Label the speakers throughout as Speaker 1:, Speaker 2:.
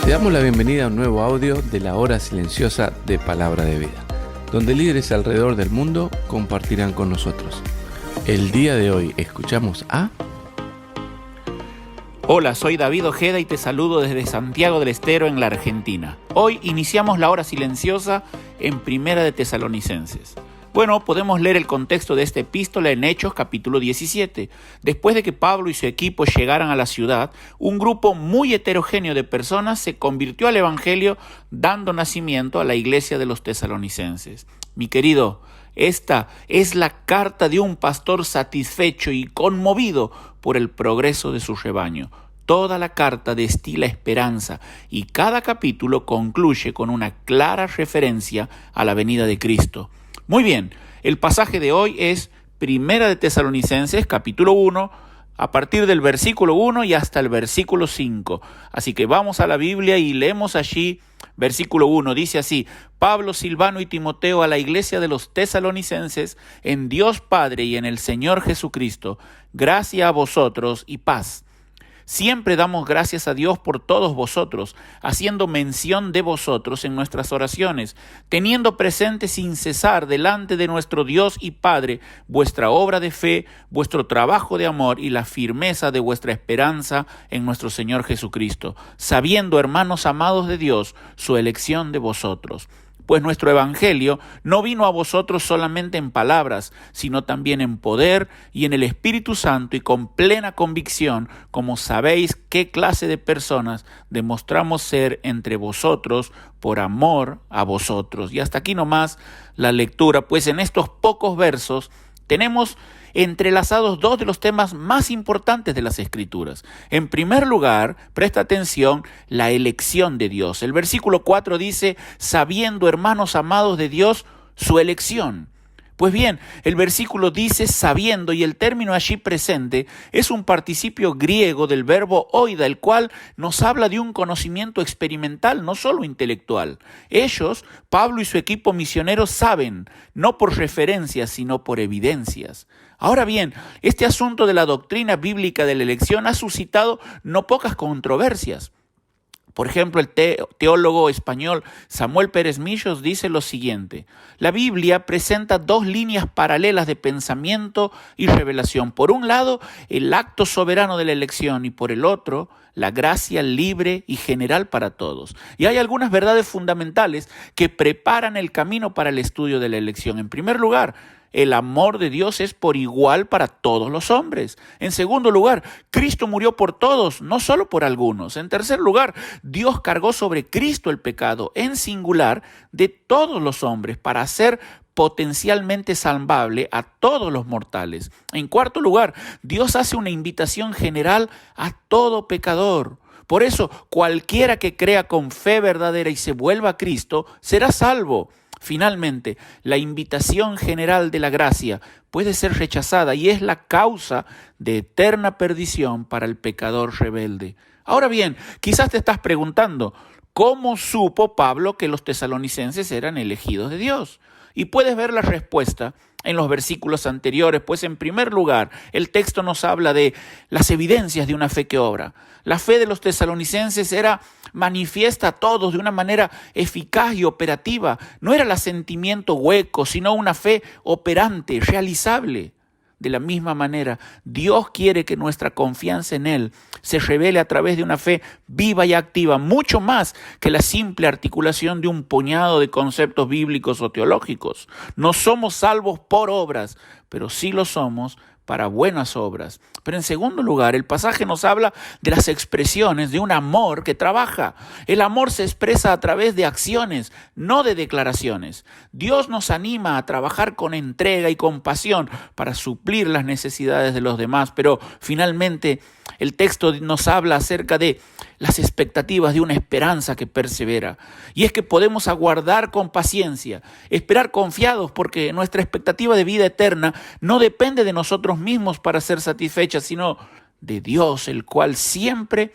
Speaker 1: Te damos la bienvenida a un nuevo audio de la hora silenciosa de Palabra de Vida, donde líderes alrededor del mundo compartirán con nosotros. El día de hoy escuchamos a...
Speaker 2: Hola, soy David Ojeda y te saludo desde Santiago del Estero en la Argentina. Hoy iniciamos la hora silenciosa en Primera de Tesalonicenses. Bueno, podemos leer el contexto de esta epístola en Hechos capítulo 17. Después de que Pablo y su equipo llegaran a la ciudad, un grupo muy heterogéneo de personas se convirtió al Evangelio, dando nacimiento a la iglesia de los tesalonicenses. Mi querido, esta es la carta de un pastor satisfecho y conmovido por el progreso de su rebaño. Toda la carta destila esperanza y cada capítulo concluye con una clara referencia a la venida de Cristo. Muy bien, el pasaje de hoy es Primera de Tesalonicenses, capítulo 1, a partir del versículo 1 y hasta el versículo 5. Así que vamos a la Biblia y leemos allí, versículo 1, dice así: Pablo, Silvano y Timoteo a la iglesia de los tesalonicenses, en Dios Padre y en el Señor Jesucristo, gracia a vosotros y paz. Siempre damos gracias a Dios por todos vosotros, haciendo mención de vosotros en nuestras oraciones, teniendo presente sin cesar delante de nuestro Dios y Padre vuestra obra de fe, vuestro trabajo de amor y la firmeza de vuestra esperanza en nuestro Señor Jesucristo, sabiendo, hermanos amados de Dios, su elección de vosotros. Pues nuestro evangelio no vino a vosotros solamente en palabras, sino también en poder y en el Espíritu Santo y con plena convicción, como sabéis qué clase de personas demostramos ser entre vosotros por amor a vosotros. Y hasta aquí nomás la lectura, pues en estos pocos versos tenemos entrelazados dos de los temas más importantes de las Escrituras. En primer lugar, presta atención, la elección de Dios. El versículo 4 dice, sabiendo, hermanos amados de Dios, su elección. Pues bien, el versículo dice sabiendo, y el término allí presente es un participio griego del verbo oida, el cual nos habla de un conocimiento experimental, no solo intelectual. Ellos, Pablo y su equipo misionero, saben, no por referencias, sino por evidencias. Ahora bien, este asunto de la doctrina bíblica de la elección ha suscitado no pocas controversias. Por ejemplo, el teólogo español Samuel Pérez Millos dice lo siguiente: la Biblia presenta dos líneas paralelas de pensamiento y revelación. Por un lado, el acto soberano de la elección y por el otro, la gracia libre y general para todos. Y hay algunas verdades fundamentales que preparan el camino para el estudio de la elección. En primer lugar, el amor de Dios es por igual para todos los hombres. En segundo lugar, Cristo murió por todos, no solo por algunos. En tercer lugar, Dios cargó sobre Cristo el pecado en singular de todos los hombres para hacer potencialmente salvable a todos los mortales. En cuarto lugar, Dios hace una invitación general a todo pecador. Por eso, cualquiera que crea con fe verdadera y se vuelva a Cristo, será salvo. Finalmente, la invitación general de la gracia puede ser rechazada y es la causa de eterna perdición para el pecador rebelde. Ahora bien, quizás te estás preguntando, ¿cómo supo Pablo que los tesalonicenses eran elegidos de Dios? Y puedes ver la respuesta en los versículos anteriores, pues en primer lugar, el texto nos habla de las evidencias de una fe que obra. La fe de los tesalonicenses era manifiesta a todos de una manera eficaz y operativa. No era el asentimiento hueco, sino una fe operante, realizable. De la misma manera, Dios quiere que nuestra confianza en Él se revele a través de una fe viva y activa, mucho más que la simple articulación de un puñado de conceptos bíblicos o teológicos. No somos salvos por obras, pero sí lo somos para buenas obras. Pero en segundo lugar, el pasaje nos habla de las expresiones de un amor que trabaja. El amor se expresa a través de acciones, no de declaraciones. Dios nos anima a trabajar con entrega y compasión para suplir las necesidades de los demás, pero finalmente el texto nos habla acerca de las expectativas de una esperanza que persevera. Y es que podemos aguardar con paciencia, esperar confiados, porque nuestra expectativa de vida eterna no depende de nosotros mismos para ser satisfechas, sino de Dios, el cual siempre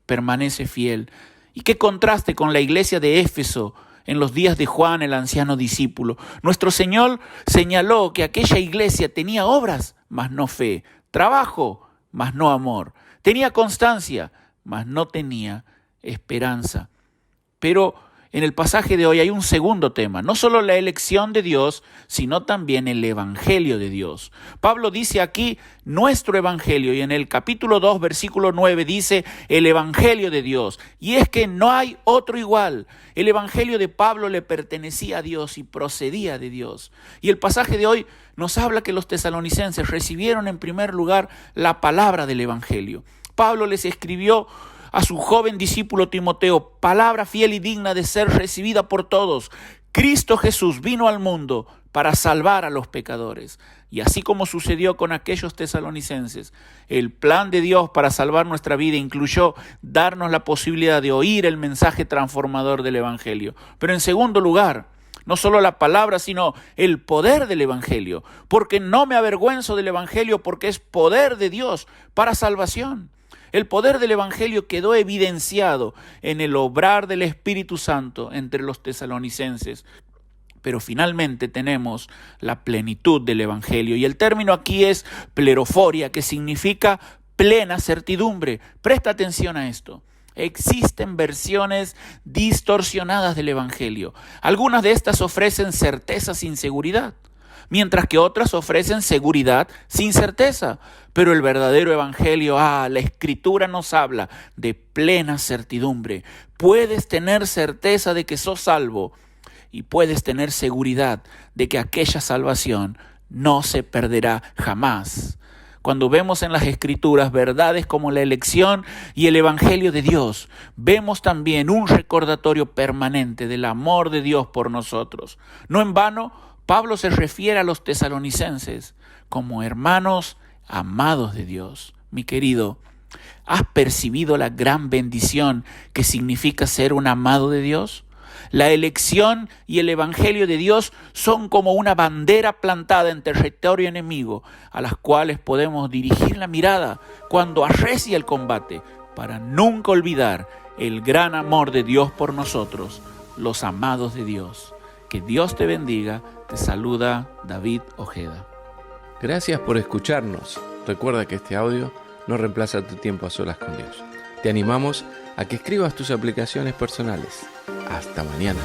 Speaker 2: permanece fiel. Y qué contraste con la iglesia de Éfeso en los días de Juan, el anciano discípulo. Nuestro Señor señaló que aquella iglesia tenía obras, mas no fe, trabajo, mas no amor. Tenía constancia, mas no tenía esperanza. Pero en el pasaje de hoy hay un segundo tema, no solo la elección de Dios, sino también el evangelio de Dios. Pablo dice aquí nuestro evangelio, y en el capítulo 2, versículo 9 dice el evangelio de Dios. Y es que no hay otro igual. El evangelio de Pablo le pertenecía a Dios y procedía de Dios. Y el pasaje de hoy nos habla que los tesalonicenses recibieron en primer lugar la palabra del evangelio. Pablo les escribió a su joven discípulo Timoteo, palabra fiel y digna de ser recibida por todos. Cristo Jesús vino al mundo para salvar a los pecadores. Y así como sucedió con aquellos tesalonicenses, el plan de Dios para salvar nuestra vida incluyó darnos la posibilidad de oír el mensaje transformador del evangelio. Pero en segundo lugar, no solo la palabra, sino el poder del evangelio. Porque no me avergüenzo del evangelio, porque es poder de Dios para salvación. El poder del evangelio quedó evidenciado en el obrar del Espíritu Santo entre los tesalonicenses. Pero finalmente tenemos la plenitud del evangelio. Y el término aquí es pleroforia, que significa plena certidumbre. Presta atención a esto. Existen versiones distorsionadas del evangelio. Algunas de estas ofrecen certeza sin seguridad, mientras que otras ofrecen seguridad sin certeza. Pero el verdadero evangelio, la Escritura nos habla de plena certidumbre. Puedes tener certeza de que sos salvo y puedes tener seguridad de que aquella salvación no se perderá jamás. Cuando vemos en las Escrituras verdades como la elección y el evangelio de Dios, vemos también un recordatorio permanente del amor de Dios por nosotros. No en vano, Pablo se refiere a los tesalonicenses como hermanos amados de Dios. Mi querido, ¿has percibido la gran bendición que significa ser un amado de Dios? La elección y el evangelio de Dios son como una bandera plantada en territorio enemigo, a las cuales podemos dirigir la mirada cuando arrecia el combate, para nunca olvidar el gran amor de Dios por nosotros, los amados de Dios. Que Dios te bendiga. Te saluda David Ojeda.
Speaker 1: Gracias por escucharnos. Recuerda que este audio no reemplaza tu tiempo a solas con Dios. Te animamos a que escribas tus aplicaciones personales. Hasta mañana.